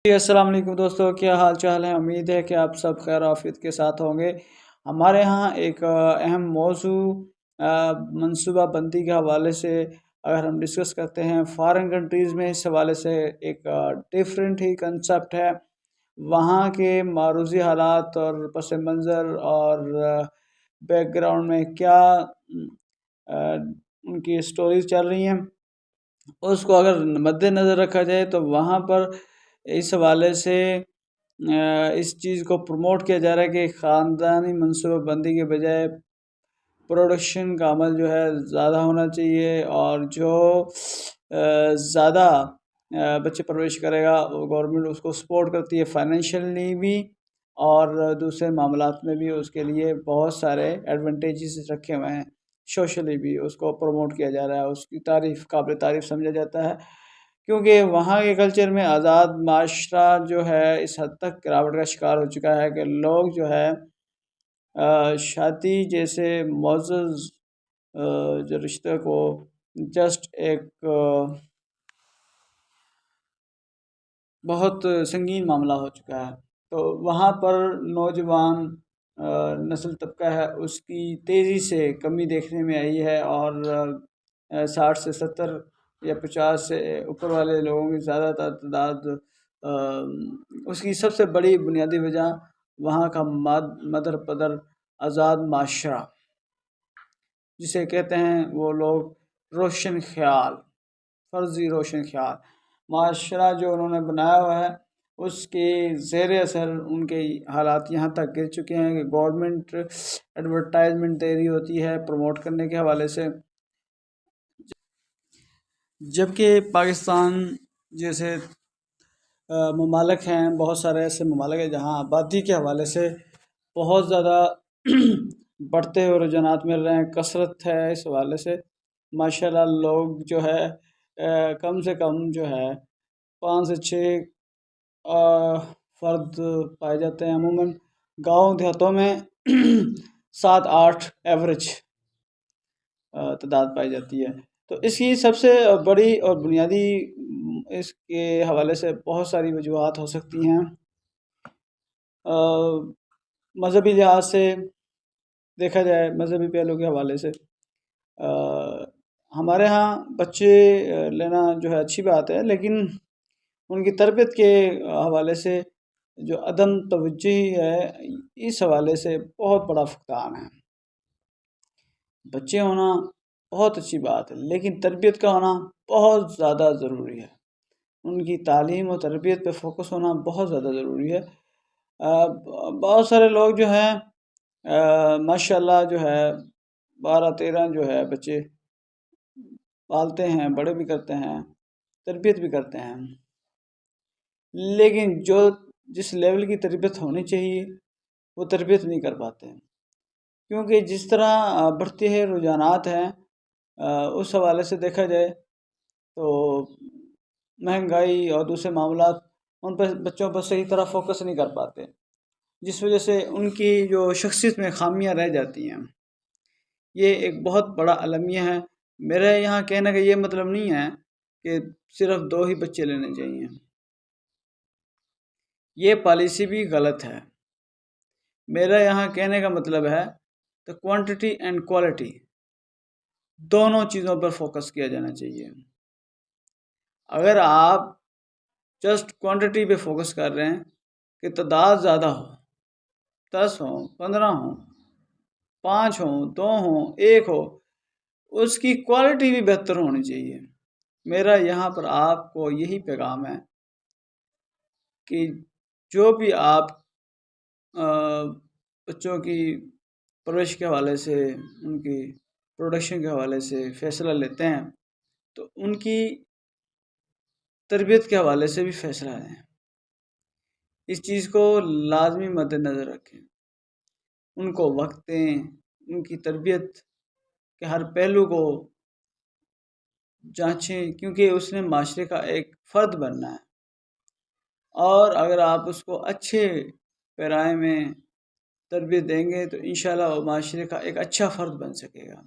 جی السلام علیکم دوستو، کیا حال چال ہے؟ امید ہے کہ آپ سب خیر آفیت کے ساتھ ہوں گے۔ ہمارے ہاں ایک اہم موضوع منصوبہ بندی کے حوالے سے اگر ہم ڈسکس کرتے ہیں، فارن کنٹریز میں اس حوالے سے ایک ڈیفرنٹ ہی کنسپٹ ہے۔ وہاں کے معروضی حالات اور پس منظر اور بیک گراؤنڈ میں کیا ان کی سٹوریز چل رہی ہیں، اس کو اگر مد نظر رکھا جائے تو وہاں پر اس حوالے سے اس چیز کو پروموٹ کیا جا رہا ہے کہ خاندانی منصوبہ بندی کے بجائے پروڈکشن کا عمل جو ہے زیادہ ہونا چاہیے، اور جو زیادہ بچے پرورش کرے گا وہ گورنمنٹ اس کو سپورٹ کرتی ہے، فائنینشیلی بھی اور دوسرے معاملات میں بھی اس کے لیے بہت سارے ایڈوانٹیجز رکھے ہوئے ہیں۔ سوشلی بھی اس کو پروموٹ کیا جا رہا ہے، اس کی قابل تعریف سمجھا جاتا ہے، کیونکہ وہاں کے کلچر میں آزاد معاشرہ جو ہے اس حد تک گراوٹ کا شکار ہو چکا ہے کہ لوگ جو ہے شادی جیسے معزز جو رشتہ کو جسٹ ایک بہت سنگین معاملہ ہو چکا ہے۔ تو وہاں پر نوجوان نسل طبقہ ہے، اس کی تیزی سے کمی دیکھنے میں آئی ہے، اور 60 سے 70 یا 50 سے اوپر والے لوگوں کی زیادہ تعداد اس کی سب سے بڑی بنیادی وجہ وہاں کا مدر پدر آزاد معاشرہ جسے کہتے ہیں وہ لوگ روشن خیال، فرضی روشن خیال معاشرہ جو انہوں نے بنایا ہوا ہے، اس کے زیر اثر ان کے حالات یہاں تک گر چکے ہیں کہ گورنمنٹ ایڈورٹائزمنٹ دے رہی ہوتی ہے پروموٹ کرنے کے حوالے سے، جبکہ پاکستان جیسے ممالک ہیں، بہت سارے ایسے ممالک ہیں جہاں آبادی کے حوالے سے بہت زیادہ بڑھتے ہوئے رجحانات مل رہے ہیں، کثرت ہے اس حوالے سے ماشاءاللہ۔ لوگ جو ہے کم سے کم جو ہے 5 سے 6 فرد پائے جاتے ہیں، عموماً گاؤں دیہاتوں میں 7-8 ایوریج تعداد پائی جاتی ہے۔ تو اس کی سب سے بڑی اور بنیادی اس کے حوالے سے بہت ساری وجوہات ہو سکتی ہیں۔ مذہبی لحاظ سے دیکھا جائے، مذہبی پہلو کے حوالے سے ہمارے ہاں بچے لینا جو ہے اچھی بات ہے، لیکن ان کی تربیت کے حوالے سے جو عدم توجہی ہے، اس حوالے سے بہت بڑا فقدان ہے۔ بچے ہونا بہت اچھی بات ہے، لیکن تربیت کا ہونا بہت زیادہ ضروری ہے۔ ان کی تعلیم و تربیت پہ فوکس ہونا بہت زیادہ ضروری ہے۔ بہت سارے لوگ جو ہیں ماشاءاللہ جو ہے 12-13 جو ہے بچے پالتے ہیں، بڑے بھی کرتے ہیں، تربیت بھی کرتے ہیں، لیکن جس لیول کی تربیت ہونی چاہیے وہ تربیت نہیں کر پاتے، کیونکہ جس طرح بڑھتے ہیں رجحانات ہیں اس حوالے سے دیکھا جائے تو مہنگائی اور دوسرے معاملات ان پر بچوں پر صحیح طرح فوکس نہیں کر پاتے، جس وجہ سے ان کی جو شخصیت میں خامیاں رہ جاتی ہیں۔ یہ ایک بہت بڑا المیہ ہے۔ میرے یہاں کہنے کا یہ مطلب نہیں ہے کہ صرف 2 ہی بچے لینے چاہیے، یہ پالیسی بھی غلط ہے۔ میرا یہاں کہنے کا مطلب ہے تو کوانٹٹی اینڈ کوالٹی دونوں چیزوں پر فوکس کیا جانا چاہیے۔ اگر آپ جسٹ کوانٹٹی پہ فوکس کر رہے ہیں کہ تعداد زیادہ ہو، 10 ہوں، 15 ہوں، 5 ہوں، 2 ہوں، 1 ہو، اس کی کوالٹی بھی بہتر ہونی چاہیے۔ میرا یہاں پر آپ کو یہی پیغام ہے کہ جو بھی آپ بچوں کی پرورش کے حوالے سے، ان کی پروڈکشن کے حوالے سے فیصلہ لیتے ہیں تو ان کی تربیت کے حوالے سے بھی فیصلہ لیں۔ اس چیز کو لازمی مد نظر رکھیں، ان کو وقت دیں، ان کی تربیت کے ہر پہلو کو جانچیں، کیونکہ اس نے معاشرے کا ایک فرد بننا ہے، اور اگر آپ اس کو اچھے پیرائے میں تربیت دیں گے تو انشاءاللہ وہ معاشرے کا ایک اچھا فرد بن سکے گا۔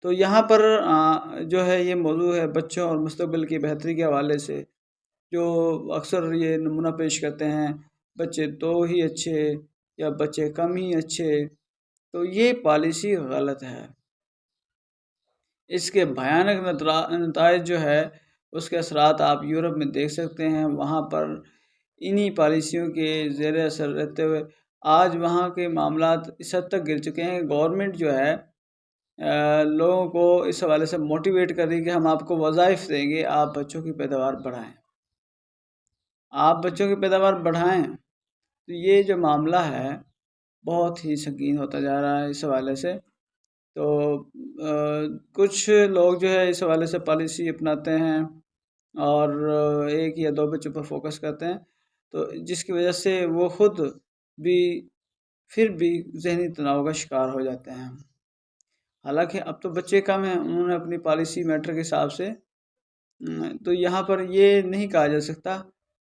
تو یہاں پر جو ہے یہ موضوع ہے بچوں اور مستقبل کی بہتری کے حوالے سے جو اکثر یہ نمونہ پیش کرتے ہیں بچے 2 ہی اچھے یا بچے کم ہی اچھے، تو یہ پالیسی غلط ہے۔ اس کے بھیانک نتائج جو ہے اس کے اثرات آپ یورپ میں دیکھ سکتے ہیں۔ وہاں پر انہی پالیسیوں کے زیر اثر رہتے ہوئے آج وہاں کے معاملات اس حد تک گر چکے ہیں کہ گورنمنٹ جو ہے لوگوں کو اس حوالے سے موٹیویٹ کر رہی ہے کہ ہم آپ کو وظائف دیں گے، آپ بچوں کی پیداوار بڑھائیں، آپ بچوں کی پیداوار بڑھائیں۔ تو یہ جو معاملہ ہے بہت ہی سنگین ہوتا جا رہا ہے اس حوالے سے۔ تو کچھ لوگ جو ہے اس حوالے سے پالیسی اپناتے ہیں اور 1 یا 2 بچوں پر فوکس کرتے ہیں، تو جس کی وجہ سے وہ خود بھی پھر بھی ذہنی تناؤ کا شکار ہو جاتے ہیں۔ حالانکہ اب تو بچے کم ہیں، انہوں نے اپنی پالیسی میٹر کے حساب سے تو یہاں پر یہ نہیں کہا جا سکتا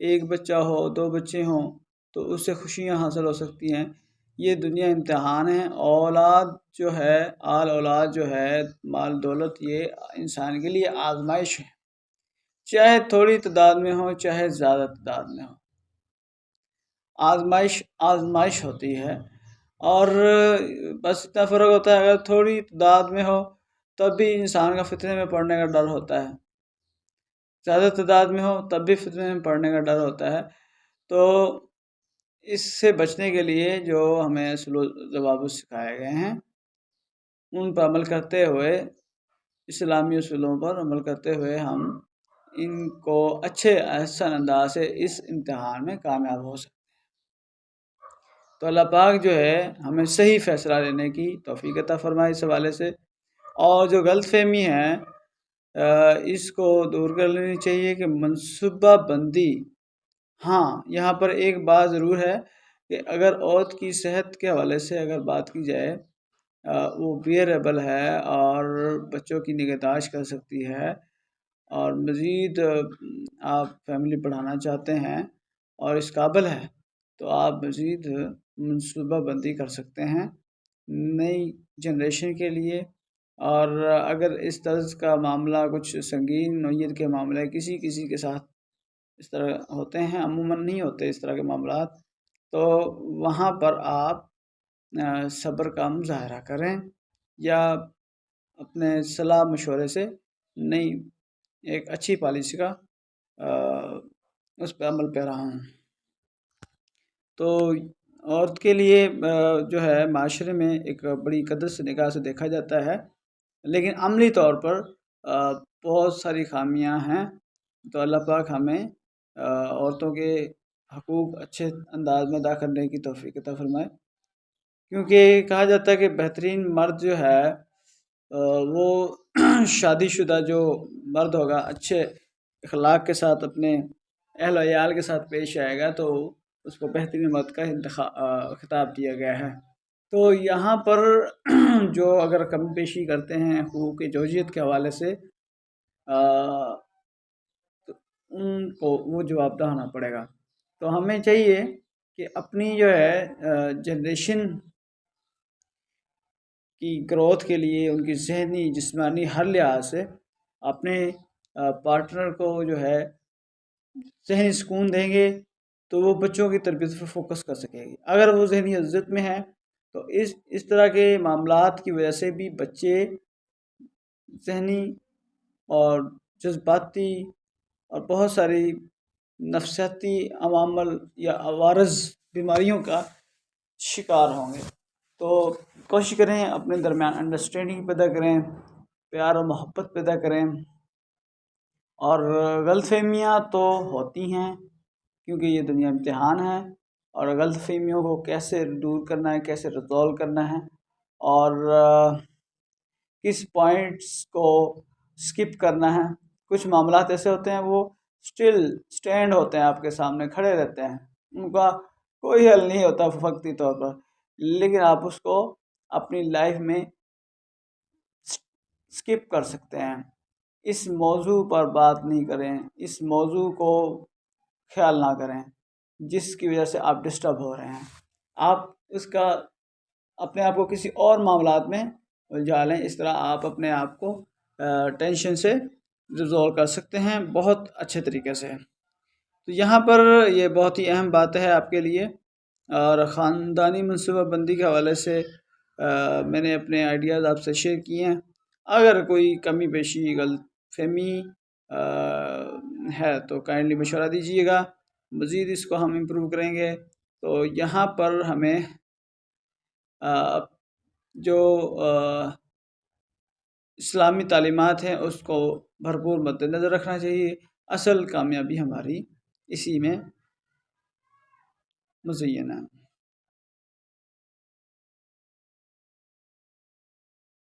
1 بچہ ہو 2 بچے ہوں تو اس سے خوشیاں حاصل ہو سکتی ہیں۔ یہ دنیا امتحان ہے۔ اولاد جو ہے اولاد جو ہے مال دولت، یہ انسان کے لیے آزمائش ہے، چاہے تھوڑی تعداد میں ہو چاہے زیادہ تعداد میں ہو، آزمائش ہوتی ہے۔ اور بس اتنا فرق ہوتا ہے، اگر تھوڑی تعداد میں ہو تب بھی انسان کا فتنے میں پڑنے کا ڈر ہوتا ہے، زیادہ تعداد میں ہو تب بھی فتنے میں پڑنے کا ڈر ہوتا ہے۔ تو اس سے بچنے کے لیے جو ہمیں اصول و ضوابط سکھائے گئے ہیں ان پر عمل کرتے ہوئے، اسلامی اصولوں پر عمل کرتے ہوئے ہم ان کو اچھے احسن انداز سے اس امتحان میں کامیاب ہو سکتے ہیں۔ تو اللہ پاک جو ہے ہمیں صحیح فیصلہ لینے کی توفیق عطا فرمائے اس حوالے سے، اور جو غلط فہمی ہے اس کو دور کر لینی چاہیے کہ منصوبہ بندی، ہاں یہاں پر ایک بات ضرور ہے کہ اگر عورت کی صحت کے حوالے سے اگر بات کی جائے، وہ بیئریبل ہے اور بچوں کی نگہداشت کر سکتی ہے، اور مزید آپ فیملی بڑھانا چاہتے ہیں اور اس قابل ہے تو آپ مزید منصوبہ بندی کر سکتے ہیں نئی جنریشن کے لیے۔ اور اگر اس طرز کا معاملہ کچھ سنگین نوعیت کے معاملے کسی کے ساتھ اس طرح ہوتے ہیں، عموماً نہیں ہوتے اس طرح کے معاملات، تو وہاں پر آپ صبر کا مظاہرہ کریں یا اپنے صلاح مشورے سے نئی ایک اچھی پالیسی کا اس پہ عمل پیرا ہوں۔ تو عورت کے لیے جو ہے معاشرے میں ایک بڑی قدر سے نگاہ سے دیکھا جاتا ہے، لیکن عملی طور پر بہت ساری خامیاں ہیں۔ تو اللہ پاک ہمیں عورتوں کے حقوق اچھے انداز میں ادا کرنے کی توفیق عطا فرمائے، کیونکہ کہا جاتا ہے کہ بہترین مرد جو ہے وہ شادی شدہ جو مرد ہوگا، اچھے اخلاق کے ساتھ اپنے اہل و عیال کے ساتھ پیش آئے گا تو اس کو بہترین مرد کا خطاب دیا گیا ہے۔ تو یہاں پر جو اگر کمی بیشی کرتے ہیں حقوق زوجیت کے حوالے سے تو ان کو وہ جواب دہ ہونا پڑے گا۔ تو ہمیں چاہیے کہ اپنی جو ہے جنریشن کی گروتھ کے لیے، ان کی ذہنی جسمانی ہر لحاظ سے اپنے پارٹنر کو جو ہے ذہنی سکون دیں گے تو وہ بچوں کی تربیت پر فوکس کر سکے گی۔ اگر وہ ذہنی عزت میں ہے تو اس طرح کے معاملات کی وجہ سے بھی بچے ذہنی اور جذباتی اور بہت ساری نفسیاتی عوامل یا عوارض بیماریوں کا شکار ہوں گے۔ تو کوشش کریں اپنے درمیان انڈرسٹینڈنگ پیدا کریں، پیار و محبت پیدا کریں، اور غلط فہمیاں تو ہوتی ہیں کیونکہ یہ دنیا امتحان ہے، اور غلط فہمیوں کو کیسے دور کرنا ہے، کیسے ریزالو کرنا ہے، اور کس پوائنٹس کو سکپ کرنا ہے۔ کچھ معاملات ایسے ہوتے ہیں وہ سٹینڈ ہوتے ہیں، آپ کے سامنے کھڑے رہتے ہیں، ان کا کوئی حل نہیں ہوتا وقتی طور پر، لیکن آپ اس کو اپنی لائف میں سکپ کر سکتے ہیں۔ اس موضوع پر بات نہیں کریں، اس موضوع کو خیال نہ کریں جس کی وجہ سے آپ ڈسٹرب ہو رہے ہیں۔ آپ اس کا اپنے آپ کو کسی اور معاملات میں الجھا لیں، اس طرح آپ اپنے آپ کو ٹینشن سے ریزالو کر سکتے ہیں بہت اچھے طریقے سے۔ تو یہاں پر یہ بہت ہی اہم بات ہے آپ کے لیے، اور خاندانی منصوبہ بندی کے حوالے سے میں نے اپنے آئیڈیاز آپ سے شیئر کیے ہیں۔ اگر کوئی کمی بیشی غلط فہمی ہے تو کائنڈلی مشورہ دیجیے گا، مزید اس کو ہم امپروو کریں گے۔ تو یہاں پر ہمیں جو اسلامی تعلیمات ہیں اس کو بھرپور مد نظر رکھنا چاہیے۔ اصل کامیابی ہماری اسی میں مزین ہے۔